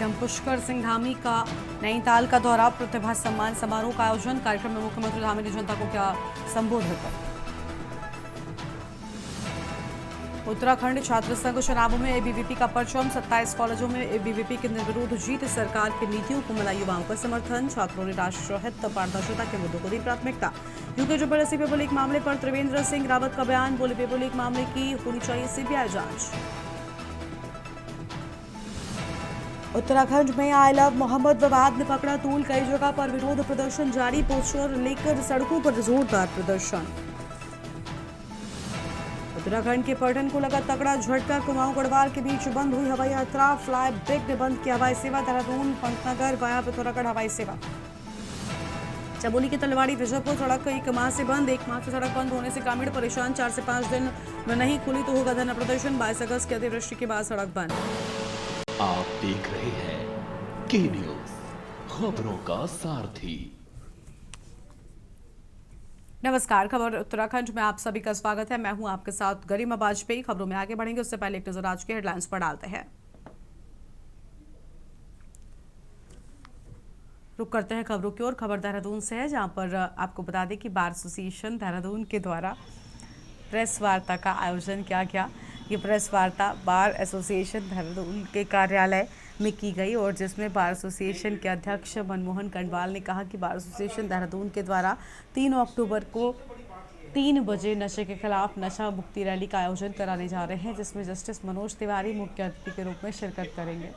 CM Pushkar Singh Dhami का नैनीताल का दौरा, प्रतिभा सम्मान समारोह का आयोजन। कार्यक्रम में मुख्यमंत्री धामी ने जनता को किया संबोधित। उत्तराखंड छात्र संघ चुनावों में एबीवीपी का परचम, 27 कॉलेजों में एबीवीपी के निर्विरोध जीत। सरकार की नीतियों को मिला युवाओं का समर्थन। छात्रों ने राष्ट्रहित पारदर्शिता के मुद्दों को दी प्राथमिकता। यूके जबरदस्ती पेपर लीक मामले पर त्रिवेंद्र सिंह रावत का बयान, बोले पेपर लीक मामले की होनी चाहिए सीबीआई जांच। उत्तराखंड में आई लव मोहम्मद विवाद ने पकड़ा तूल, कई जगह पर विरोध प्रदर्शन जारी। पोस्टर लेकर सड़कों पर जोरदार प्रदर्शन। उत्तराखंड के पर्यटन को लगा तगड़ा झटका, कुमाऊं गढ़वाल के बीच बंद हुई हवाई यात्रा। फ्लाई ब्रिग ने बंद की हवाई सेवा। देहरादून पंतनगर वाया पिथौरागढ़ हवाई सेवा। चमोली की तलवाड़ी विजयपुर सड़क 1 माह से बंद। 1 माह से सड़क बंद होने से ग्रामीण परेशान। 4 से 5 दिन में नहीं खुली तो होगा धरना प्रदर्शन। 22 अगस्त की अतिवृष्टि के बाद सड़क बंद। आप देख रहे हैं के न्यूज, खबरों का सारथी। नमस्कार, खबर उत्तराखंड में आप सभी का स्वागत है। मैं हूं आपके साथ गरिमा वाजपेयी। खबरों में आगे बढ़ेंगे उससे पहले एक नजर आज के हेडलाइंस पर डालते हैं। रुक करते हैं खबरों की ओर। खबर देहरादून से है, जहां पर आपको बता दें कि बार एसोसिएशन देहरादून के द्वारा प्रेस वार्ता का आयोजन किया गया। ये प्रेस वार्ता बार एसोसिएशन देहरादून के कार्यालय में की गई और जिसमें बार एसोसिएशन के अध्यक्ष मनमोहन कंडवाल ने कहा कि बार एसोसिएशन देहरादून के द्वारा 3 अक्टूबर को 3 बजे नशे के खिलाफ नशा मुक्ति रैली का आयोजन कराने जा रहे हैं, जिसमें जस्टिस मनोज तिवारी मुख्य अतिथि के रूप में शिरकत करेंगे।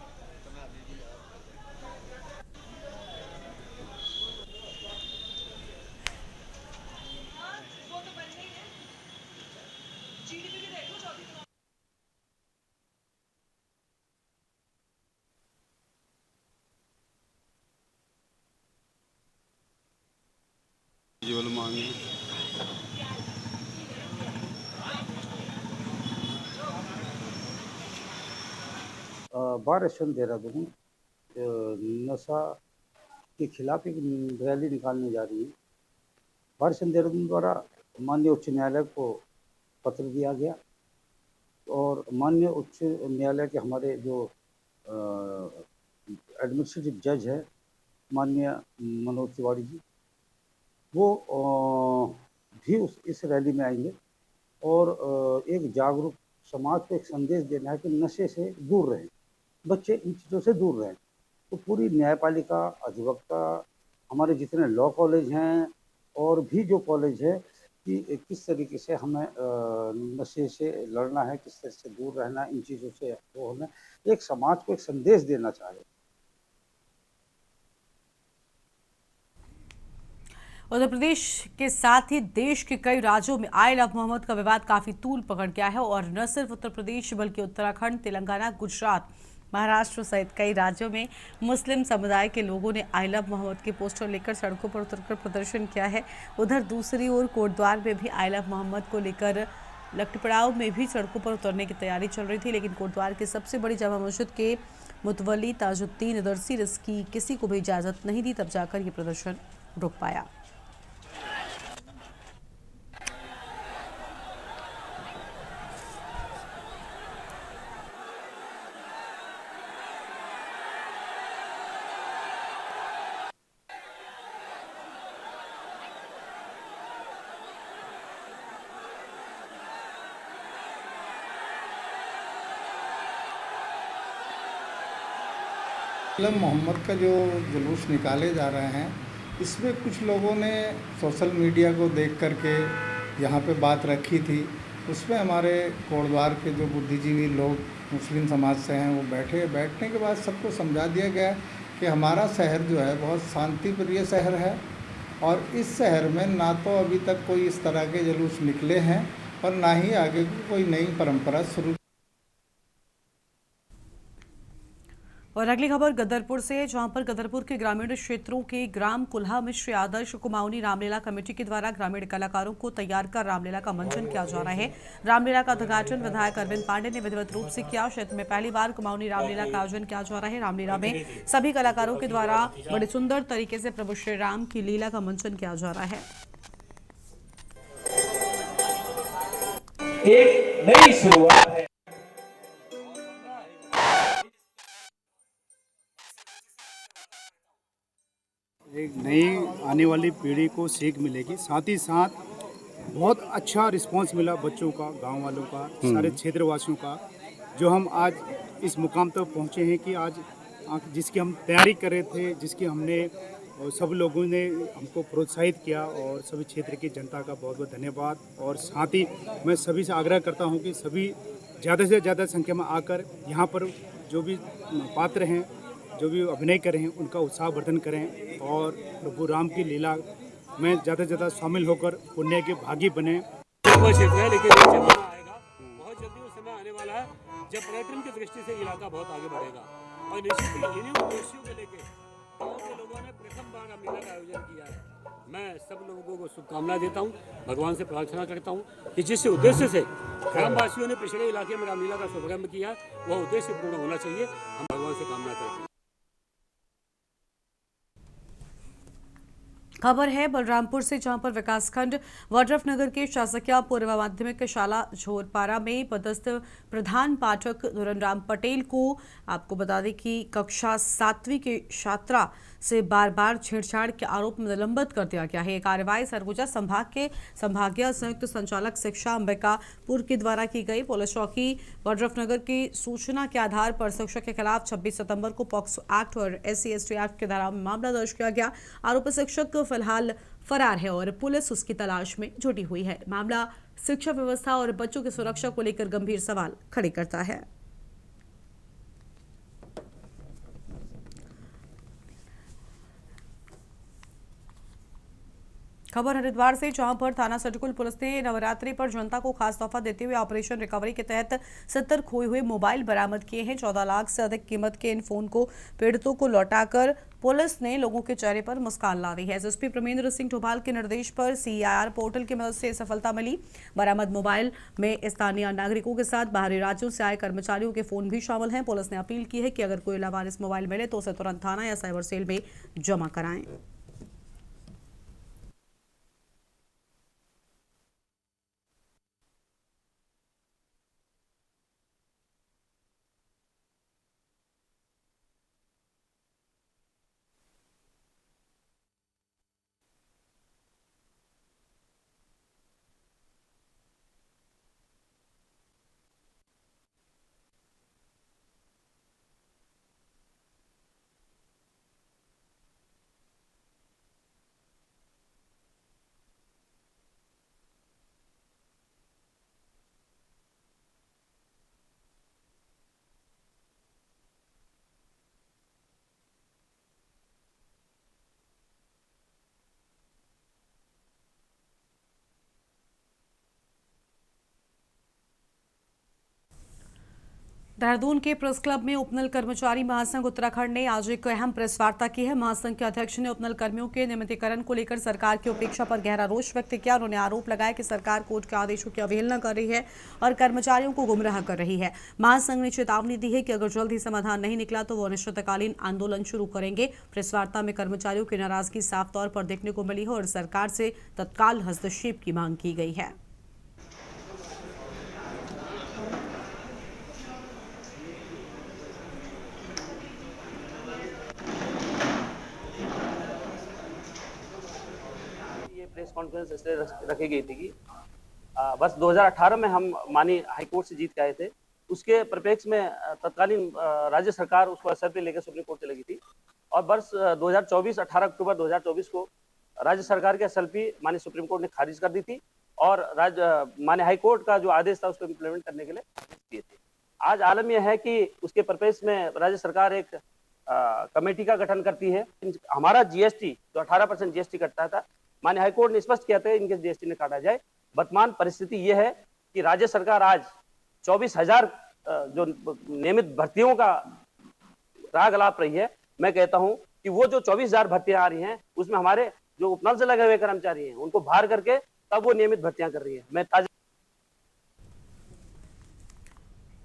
मांगे बार एसोसिएशन देहरादून नशा के खिलाफ एक रैली निकालने जा रही है। बार एसोसिएशन देहरादून द्वारा माननीय उच्च न्यायालय को पत्र दिया गया और माननीय उच्च न्यायालय के हमारे जो एडमिनिस्ट्रेटिव जज है माननीय मनोज तिवारी जी, वो भी इस रैली में आएंगे और एक जागरूक समाज को एक संदेश देना है कि नशे से दूर रहें, बच्चे इन चीज़ों से दूर रहें। तो पूरी न्यायपालिका, अधिवक्ता, हमारे जितने लॉ कॉलेज हैं और भी जो कॉलेज है कि किस तरीके से हमें नशे से लड़ना है, किस तरह से दूर रहना, इन चीज़ों से वो हमें एक समाज को एक संदेश देना चाहिए। उत्तर प्रदेश के साथ ही देश के कई राज्यों में आई लव मोहम्मद का विवाद काफी तूल पकड़ गया है और न सिर्फ उत्तर प्रदेश बल्कि उत्तराखंड, तेलंगाना, गुजरात, महाराष्ट्र सहित कई राज्यों में मुस्लिम समुदाय के लोगों ने आई लव मोहम्मद के पोस्टर लेकर सड़कों पर उतरकर प्रदर्शन किया है। उधर दूसरी ओर कोटद्वार में भी आई लव मोहम्मद को लेकर लखपड़ाव में भी सड़कों पर उतरने की तैयारी चल रही थी, लेकिन कोटद्वार की सबसे बड़ी जामा मस्जिद के मुतवल्ली ताजुद्दीन दरसी इसकी किसी को भी इजाजत नहीं दी, तब जाकर ये प्रदर्शन रुक पाया। मोहम्मद का जो जुलूस निकाले जा रहे हैं, इसमें कुछ लोगों ने सोशल मीडिया को देख करके यहाँ पे बात रखी थी। उसमें हमारे कोटद्वार के जो बुद्धिजीवी लोग मुस्लिम समाज से हैं वो बैठने के बाद सबको समझा दिया गया कि हमारा शहर जो है बहुत शांति प्रिय शहर है और इस शहर में ना तो अभी तक कोई इस तरह के जुलूस निकले हैं और ना ही आगे कोई नई परंपरा शुरू। और अगली खबर गदरपुर से, जहां पर गदरपुर के ग्रामीण क्षेत्रों के ग्राम कुल्हा में श्री आदर्श कुमाऊनी रामलीला कमेटी के द्वारा ग्रामीण कलाकारों को तैयार कर रामलीला का मंचन किया जा रहा है। रामलीला का उद्घाटन विधायक अरविंद पांडे ने विधिवत रूप से किया। क्षेत्र में पहली बार कुमाऊनी रामलीला का आयोजन किया जा रहा है। रामलीला में सभी कलाकारों के द्वारा बड़े सुंदर तरीके से प्रभु श्री राम की लीला का मंचन किया जा रहा है। एक नई शुरुआत है। एक नई आने वाली पीढ़ी को सीख मिलेगी, साथ ही साथ बहुत अच्छा रिस्पांस मिला बच्चों का, गांव वालों का, सारे क्षेत्रवासियों का, जो हम आज इस मुकाम तक पहुंचे हैं कि आज जिसकी हम तैयारी कर रहे थे, जिसकी हमने और सब लोगों ने हमको प्रोत्साहित किया, और सभी क्षेत्र की जनता का बहुत बहुत धन्यवाद। और साथ ही मैं सभी से आग्रह करता हूं कि सभी ज़्यादा से ज़्यादा संख्या में आकर यहाँ पर जो भी पात्र हैं, जो भी अभिनय कर रहे हैं, उनका उत्साहवर्धन करें और प्रभु राम की लीला में ज़्यादा से ज़्यादा शामिल होकर पुण्य के भागी बने। क्षेत्र है, लेकिन एक जमाना आएगा, बहुत जल्दी वो समय आने वाला है जब पर्यटन की दृष्टि से इलाका बहुत आगे बढ़ेगा। और निश्चित ही इन्हीं उद्देश्यों को लेकर गाँव के लोगों ने प्रथम बार मेला का आयोजन किया है। मैं सब लोगों को शुभकामनाएं देता हूं, भगवान से प्रार्थना करता हूं कि जिस उद्देश्य से ग्रामवासियों ने पिछड़े इलाके में रामलीला का शुभारंभ किया, वह उद्देश्य पूर्ण होना चाहिए। हम भगवान से कामना करते हैं। खबर है बलरामपुर से, जहां पर विकासखंड वड्रफ नगर के शासकीय पूर्व माध्यमिक शाला झोरपारा में पदस्थ प्रधान पाठक धुरनराम पटेल को आपको बता दें कि कक्षा 7वीं की छात्रा से बार बार छेड़छाड़ के आरोप में निलंबित कर दिया गया है। ये कार्रवाई सरगुजा संभाग के संभागीय संयुक्त संचालक शिक्षा अंबिकापुर के द्वारा की गई। पुलिस चौकी वड्रफ नगर की सूचना के आधार पर शिक्षक के खिलाफ 26 सितंबर को पॉक्सो एक्ट और SC/ST एक्ट के धारा में मामला दर्ज किया गया। आरोपी शिक्षक फिलहाल फरार है और पुलिस उसकी तलाश में जुटी हुई है। मामला शिक्षा व्यवस्था और बच्चों की सुरक्षा को लेकर गंभीर सवाल खड़े करता है। खबर हरिद्वार से, जहां पर थाना सटकुल पुलिस ने नवरात्रि पर जनता को खास तोहफा देते हुए ऑपरेशन रिकवरी के तहत 70 खोए हुए मोबाइल बरामद किए हैं। 14 लाख से अधिक कीमत के इन फोन को पीड़ितों को लौटाकर पुलिस ने लोगों के चेहरे पर मुस्कान ला दी है। SSP प्रमेंद्र सिंह डोभाल के निर्देश पर CIR पोर्टल की मदद से सफलता मिली। बरामद मोबाइल में स्थानीय नागरिकों के साथ बाहरी राज्यों से आए कर्मचारियों के फोन भी शामिल हैं। पुलिस ने अपील की है कि अगर कोई लावारिस मोबाइल मिले तो उसे तुरंत थाना या साइबर सेल में जमा कराएं। देहरादून के प्रेस क्लब में उपनल कर्मचारी महासंघ उत्तराखंड ने आज एक अहम प्रेस वार्ता की है। महासंघ के अध्यक्ष ने उपनल कर्मियों के नियमितीकरण को लेकर सरकार की उपेक्षा पर गहरा रोष व्यक्त किया। उन्होंने आरोप लगाया कि सरकार कोर्ट के आदेशों की अवहेलना कर रही है और कर्मचारियों को गुमराह कर रही है। महासंघ ने चेतावनी दी है कि अगर जल्द ही समाधान नहीं निकला तो वो अनिश्चितकालीन आंदोलन शुरू करेंगे। प्रेस वार्ता में कर्मचारियों की नाराजगी साफ तौर पर देखने को मिली है और सरकार से तत्काल हस्तक्षेप की मांग की गई है। प्रेस कॉन्फ्रेंस इसलिए रखी गई थी कि बस 2018 में हम माननीय हाईकोर्ट से जीत के आए थे। उसके परिप्रेक्ष्य में तत्कालीन राज्य सरकार उसको SRP लेकर सुप्रीम कोर्ट चली गई थी और वर्ष 2024 18 अक्टूबर 2024 को राज्य सरकार के SRP माननीय सुप्रीम कोर्ट ने खारिज कर दी थी और माननीय हाईकोर्ट का जो आदेश था उसको इम्प्लीमेंट करने के लिए दिए थे। आज आलम यह है कि उसके परिप्रेक्ष्य में राज्य सरकार एक कमेटी का गठन करती है। हमारा GST जो 18% GST कटता था, माननीय हाईकोर्ट ने स्पष्ट किया था इनके GST ने काटा जाए। वर्तमान परिस्थिति यह है कि राज्य सरकार आज 24,000 जो नियमित भर्तियों का राग अलाप रही है। मैं कहता हूं कि वो जो 24,000 भर्तियां आ रही हैं उसमें हमारे जो उपनल से लगे हुए कर्मचारी हैं उनको बाहर करके तब वो नियमित भर्तियां कर रही है। मैं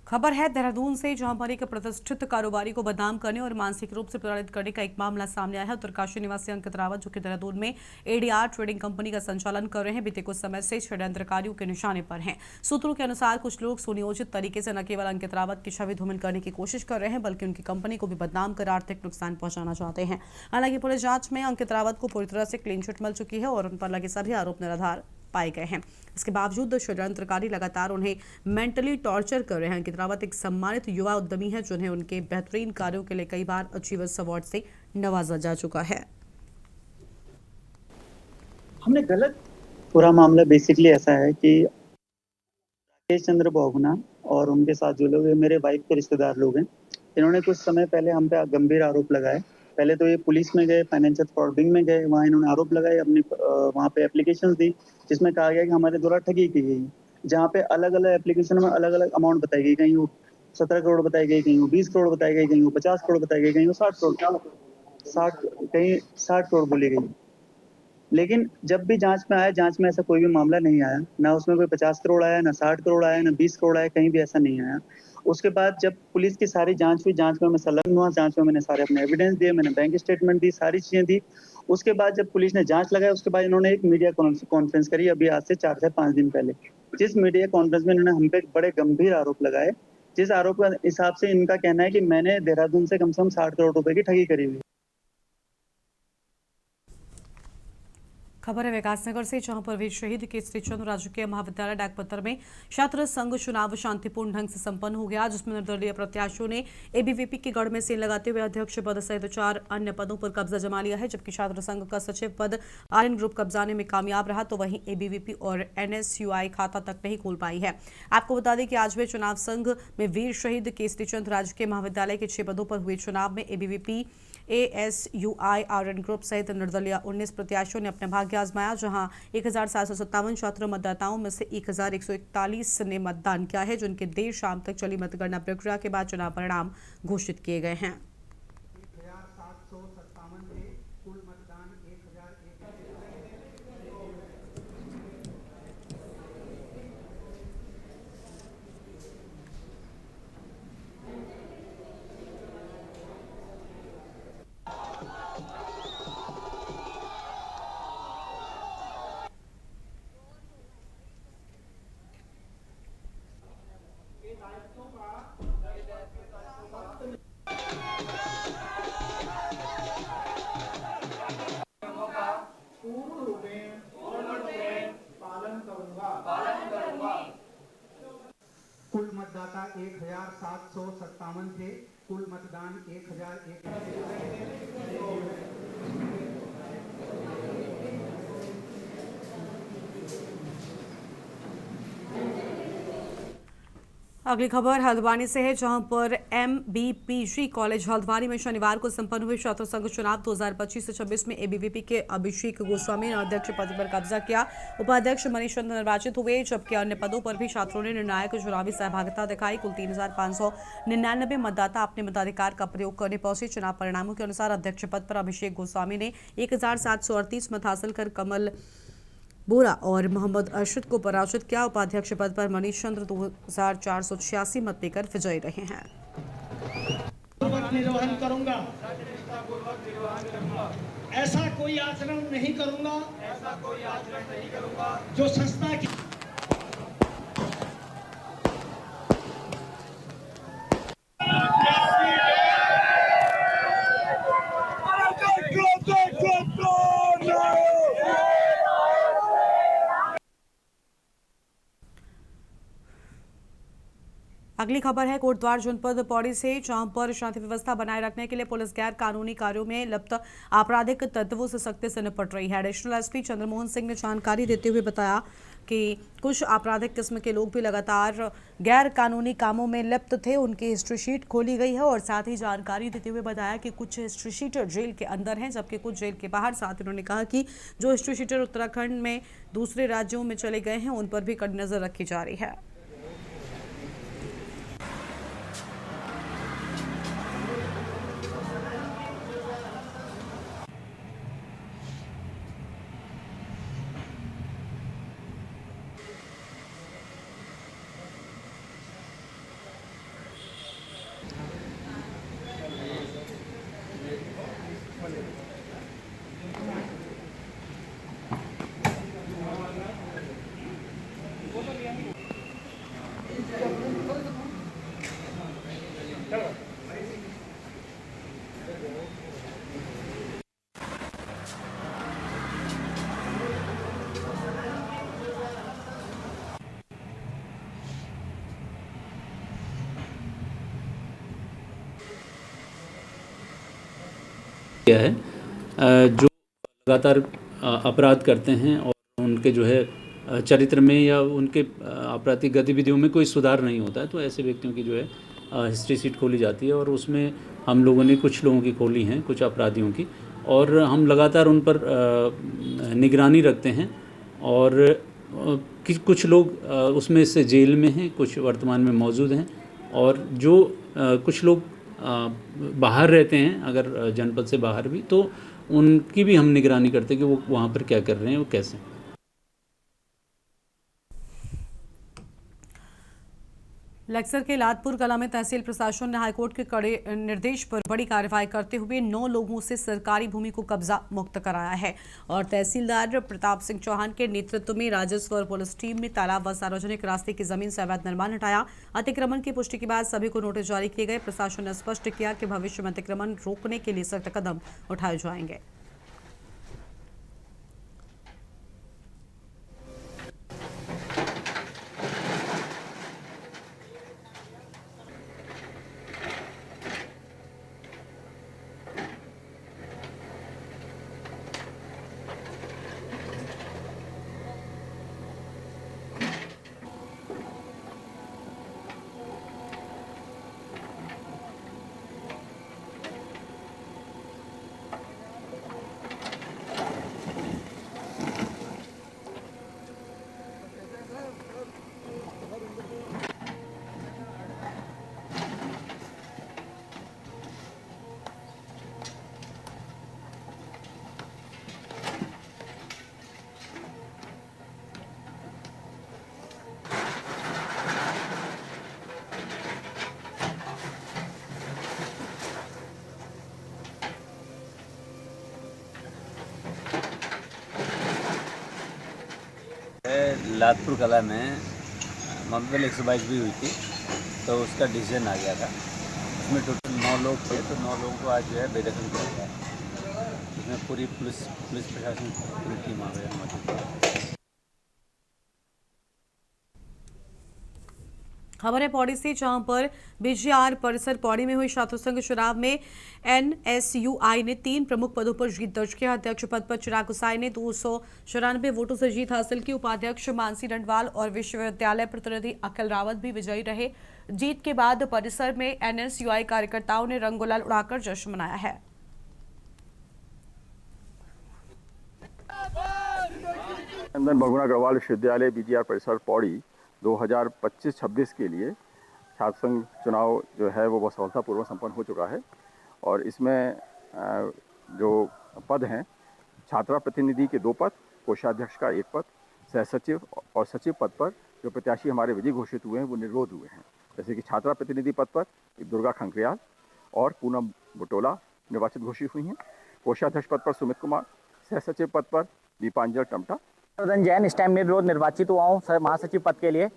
खबर है देहरादून से, जहां पर एक प्रतिष्ठित कारोबारी को बदनाम करने और मानसिक रूप से प्रताड़ित करने का एक मामला सामने आया है। उत्तरकाशी निवासी अंकित रावत, जो कि देहरादून में एडीआर ट्रेडिंग कंपनी का संचालन कर रहे हैं, बीते कुछ समय से षड्यंत्रकारियों के निशाने पर हैं। सूत्रों के अनुसार कुछ लोग सुनियोजित तरीके से न केवल अंकित रावत की छवि धूमिल करने की कोशिश कर रहे हैं, बल्कि उनकी कंपनी को भी बदनाम कर आर्थिक नुकसान पहुंचाना चाहते हैं। हालांकि पुलिस जांच में अंकित रावत को पूरी तरह से क्लीन चिट मिल चुकी है और उन पर लगे सभी आरोप निराधार पाए गए हैं। इसके बावजूद षड्यंत्रकारी लगातार उन्हें मेंटली टॉर्चर कर रहे हैं। अंकित रावत एक सम्मानित युवा उद्यमी है, जिन्हें उनके बेहतरीन कार्यों के लिए कई बार अचीवर्स अवार्ड से नवाजा जा चुका है। हमने गलत पूरा मामला बेसिकली ऐसा है कि राकेश चंद्र बहुगुणा और उनके साथ जो लोग हैं, मेरे वाइफ के रिश्तेदार लोग हैं। इन्होंने कुछ समय पहले हम पे गंभीर आरोप लगाए। पहले तो ये पुलिस में गए, फाइनेंशियल फ्रॉड विंग में गए, वहाँ इन्होंने आरोप लगाए, अपनी वहाँ पे एप्लीकेशन दी, जिसमें कहा गया कि हमारे द्वारा ठगी की गई, जहाँ पे अलग अलग एप्लीकेशन में अलग अलग अमाउंट बताई गई। कहीं वो 17 करोड़ बताई गई, कहीं वो 20 करोड़ बताई गई, कहीं वो 50 करोड़ बताई गई, कहीं वो 60 करोड़ बोली गई। लेकिन जब भी जांच में आया, जांच में ऐसा कोई भी मामला नहीं आया, ना उसमें कोई 50 करोड़ आया, ना 60 करोड़ आया, ना 20 करोड़ आया, कहीं भी ऐसा नहीं आया। उसके बाद जब पुलिस की सारी जांच हुई, जांच में मैं संलग्न हुआ, जांच में मैंने सारे अपने एविडेंस दिए, मैंने बैंक स्टेटमेंट दी, सारी चीजें दी। उसके बाद जब पुलिस ने जांच लगाई, उसके बाद इन्होंने एक मीडिया कॉन्फ्रेंस करी अभी आज से 4 से 5 दिन पहले, जिस मीडिया कॉन्फ्रेंस में इन्होंने हम पे बड़े गंभीर आरोप लगाए, जिस आरोप के हिसाब से इनका कहना है कि मैंने देहरादून से कम 60 करोड़ रुपए की ठगी करी हुई। खबर है विकासनगर से, जहां पर वीर शहीद केसरी चंद राजकीय महाविद्यालय डाकपत्तर में छात्र संघ चुनाव शांतिपूर्ण ढंग से संपन्न हो गया, जिसमें निर्दलीय प्रत्याशियों ने एबीवीपी के गढ़ में सेल लगाते हुए अध्यक्ष पद सहित 4 अन्य पदों पर कब्जा जमा लिया है। जबकि छात्र संघ का सचिव पद आर्यन ग्रुप कब्जाने में कामयाब रहा, तो वहीं एबीवीपी और एनएसयूआई खाता तक नहीं खोल पाई है। आपको बता दें कि आज हुए चुनाव संघ में वीर शहीद केसरी चंद राजकीय महाविद्यालय के 6 पदों पर हुए चुनाव में एबीवीपी, एएसयूआई, आर्यन ग्रुप सहित निर्दलीय 19 प्रत्याशियों ने अपने भाग्य आजमाया, जहां 1757 छात्र मतदाताओं में से 1141 ने मतदान किया है, जिनके देर शाम तक चली मतगणना प्रक्रिया के बाद चुनाव परिणाम घोषित किए गए हैं। कुल मतदाता 1757 थे, कुल मतदान 1001। अगली खबर हल्द्वानी से है, जहां पर एमबीपीजी कॉलेज हल्द्वानी में शनिवार को संपन्न हुए छात्र संघ चुनाव 2025 से 26 में एबीवीपी के अभिषेक गोस्वामी ने अध्यक्ष पद पर कब्जा किया। उपाध्यक्ष मनीष चंद्र निर्वाचित हुए, जबकि अन्य पदों पर भी छात्रों ने निर्णायक चुनावी सहभागिता दिखाई। कुल 3599 मतदाता अपने मताधिकार का प्रयोग करने पहुंचे। चुनाव परिणामों के अनुसार अध्यक्ष पद पर अभिषेक गोस्वामी ने 1738 मत हासिल कर कमल बोरा और मोहम्मद अरशद को पराजित किया। उपाध्यक्ष पद पर मनीष चंद्र 2486 मत लेकर विजयी रहे हैं। निर्वहन करूंगा, ऐसा कोई आचरण नहीं करूंगा जो संस्था की अगली खबर है कोटद्वार जनपद पौड़ी से, जहां पर शांति व्यवस्था बनाए रखने के लिए पुलिस गैर कानूनी कार्यों में लिप्त आपराधिक तत्वों से सख्ती से निपट रही है। एडिशनल एसपी चंद्रमोहन सिंह ने जानकारी देते हुए बताया कि कुछ आपराधिक किस्म के लोग भी लगातार गैर कानूनी कामों में लिप्त थे। उनकी हिस्ट्री शीट खोली गई है और साथ ही जानकारी देते हुए बताया कि कुछ हिस्ट्री शीटर जेल के अंदर हैं, जबकि कुछ जेल के बाहर। साथ उन्होंने कहा कि जो हिस्ट्री शीटर उत्तराखंड में दूसरे राज्यों में चले गए हैं, उन पर भी कड़ी नजर रखी जा रही है। किया है जो लगातार अपराध करते हैं और उनके जो है चरित्र में या उनके आपराधिक गतिविधियों में कोई सुधार नहीं होता है, तो ऐसे व्यक्तियों की जो है हिस्ट्री सीट खोली जाती है और उसमें हम लोगों ने कुछ लोगों की खोली हैं, कुछ अपराधियों की, और हम लगातार उन पर निगरानी रखते हैं। और कुछ लोग उसमें से जेल में हैं, कुछ वर्तमान में मौजूद हैं, और जो कुछ लोग बाहर रहते हैं अगर जनपद से बाहर भी, तो उनकी भी हम निगरानी करते हैं कि वो वहाँ पर क्या कर रहे हैं, वो कैसे। लक्सर के लादपुर कला में तहसील प्रशासन ने हाईकोर्ट के कड़े निर्देश पर बड़ी कार्रवाई करते हुए 9 लोगों से सरकारी भूमि को कब्जा मुक्त कराया है और तहसीलदार प्रताप सिंह चौहान के नेतृत्व में राजस्व और पुलिस टीम ने तालाब व सार्वजनिक रास्ते की जमीन से अवैध निर्माण हटाया। अतिक्रमण की पुष्टि के बाद सभी को नोटिस जारी किए गए। प्रशासन ने स्पष्ट किया कि भविष्य में अतिक्रमण रोकने के लिए सख्त कदम उठाए जाएंगे। लादपुर कला में मकबल 122 भी हुई थी, तो उसका डिसीजन आ गया था। उसमें टोटल 9 लोग थे, तो 9 लोगों को आज जो है बेदखल किया गया। उसमें पूरी पुलिस प्रशासन पूरी टीम आ गई मौजूद है। खबर है पौड़ी से, जहां पर बीजीआर परिसर पौड़ी में हुई छात्र संघ चुनाव में एनएसयूआई ने 3 प्रमुख पदों पर जीत दर्ज किया। अध्यक्ष पद पर चिराग गुसाई ने 294 वोटों से जीत हासिल की। उपाध्यक्ष मानसी डंडवाल और विश्वविद्यालय प्रतिनिधि अखिल रावत भी विजयी रहे। जीत के बाद परिसर में एनएसयूआई कार्यकर्ताओं ने रंग गुलाल उड़ाकर जश्न मनाया है। भगवान अग्रवाल विश्वविद्यालय बीजीआर परिसर पौड़ी 2025-26 के लिए छात्र संघ चुनाव जो है वो बहुत सफलतापूर्वक संपन्न हो चुका है और इसमें जो पद हैं, छात्रा प्रतिनिधि के 2 पद, कोषाध्यक्ष का 1 पद, सह सचिव और सचिव पद पर जो प्रत्याशी हमारे विजयी घोषित हुए हैं वो निर्विरोध हुए हैं। जैसे कि छात्रा प्रतिनिधि पद पर दुर्गा खंकरियाल और पूनम बुटोला निर्वाचित घोषित हुई हैं। कोषाध्यक्ष पद पर सुमित कुमार, सह सचिव पद पर दीपांजल टमटा। जैन इस टाइम निर्विरोध निर्वाचित हुआ हूँ महासचिव पद के लिए।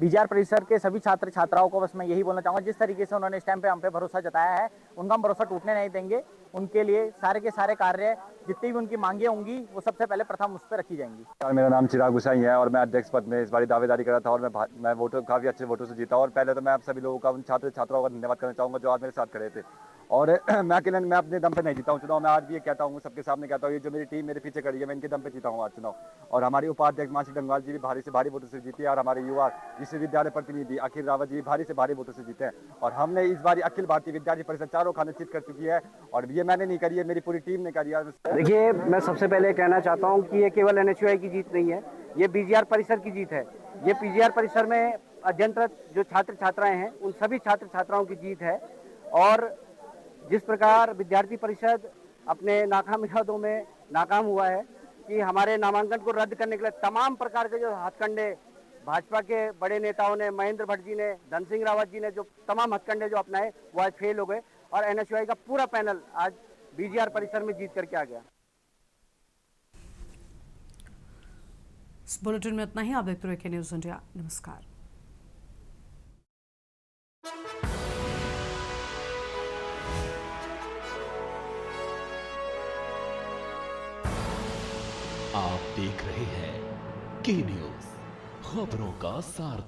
बीजीआर परिसर के सभी छात्र छात्राओं को बस मैं यही बोलना चाहूँगा, जिस तरीके से उन्होंने इस टाइम पे हम पे भरोसा जताया है, उनका हम भरोसा टूटने नहीं देंगे। उनके लिए सारे के सारे कार्य, जितनी भी उनकी मांगे होंगी, वो सबसे पहले प्रथम उस पर रखी जाएंगी। मेरा नाम चिराग गुसाई है और मैं अध्यक्ष पद में इस बार दावेदारी कर रहा था और मैं वोटों काफ़ी अच्छे वोटों से जीता। और पहले तो मैं आप सभी लोगों का, उन छात्र छात्राओं का धन्यवाद करना चाहूँगा जो आज मेरे साथ खड़े थे। और मैं अकेले, मैं अपने दम पे नहीं जीता हूँ चुनाव। मैं आज भी ये कहता हूँ, सबके सामने कहता हूँ, ये जो मेरी टीम मेरे पीछे खड़ी है, मैं इनके दम पे जीता हूँ आज चुनाव। और हमारी उपाध्यक्ष मानसी डंडवाल जी भी भारी से भारी वोटों से जीती है और हमारे युवा विश्वविद्यालय प्रतिनिधि अखिल रावत जी भारी से भारी वोटों से जीते हैं। और हमने इस बार अखिल भारतीय विद्यार्थी परिषद चारों खाने जीत कर चुकी है और ये मैंने नहीं करी है, मेरी पूरी टीम ने करी है। देखिए, मैं सबसे पहले कहना चाहता हूँ कि ये केवल एनएसयूआई की जीत नहीं है, ये बीजीआर परिसर की जीत है। ये बीजीआर परिसर में अध्ययनरत जो छात्र छात्राएं हैं, उन सभी छात्र छात्राओं की जीत है। और जिस प्रकार विद्यार्थी परिषद अपने नाकाम इरादों में नाकाम हुआ है कि हमारे नामांकन को रद्द करने के लिए तमाम प्रकार के जो हथकंडे भाजपा के बड़े नेताओं ने, महेंद्र भट्ट जी ने, धन सिंह रावत जी ने जो तमाम हथकंडे जो अपनाए, वो आज फेल हो गए और एनएसयूआई का पूरा पैनल आज बीजीआर परिसर में जीत करके आ गया। इस बुलेटिन में इतना ही। आप देखते रहिए न्यूज़ इंडिया। नमस्कार। आप देख रहे हैं के न्यूज़, खबरों का सार।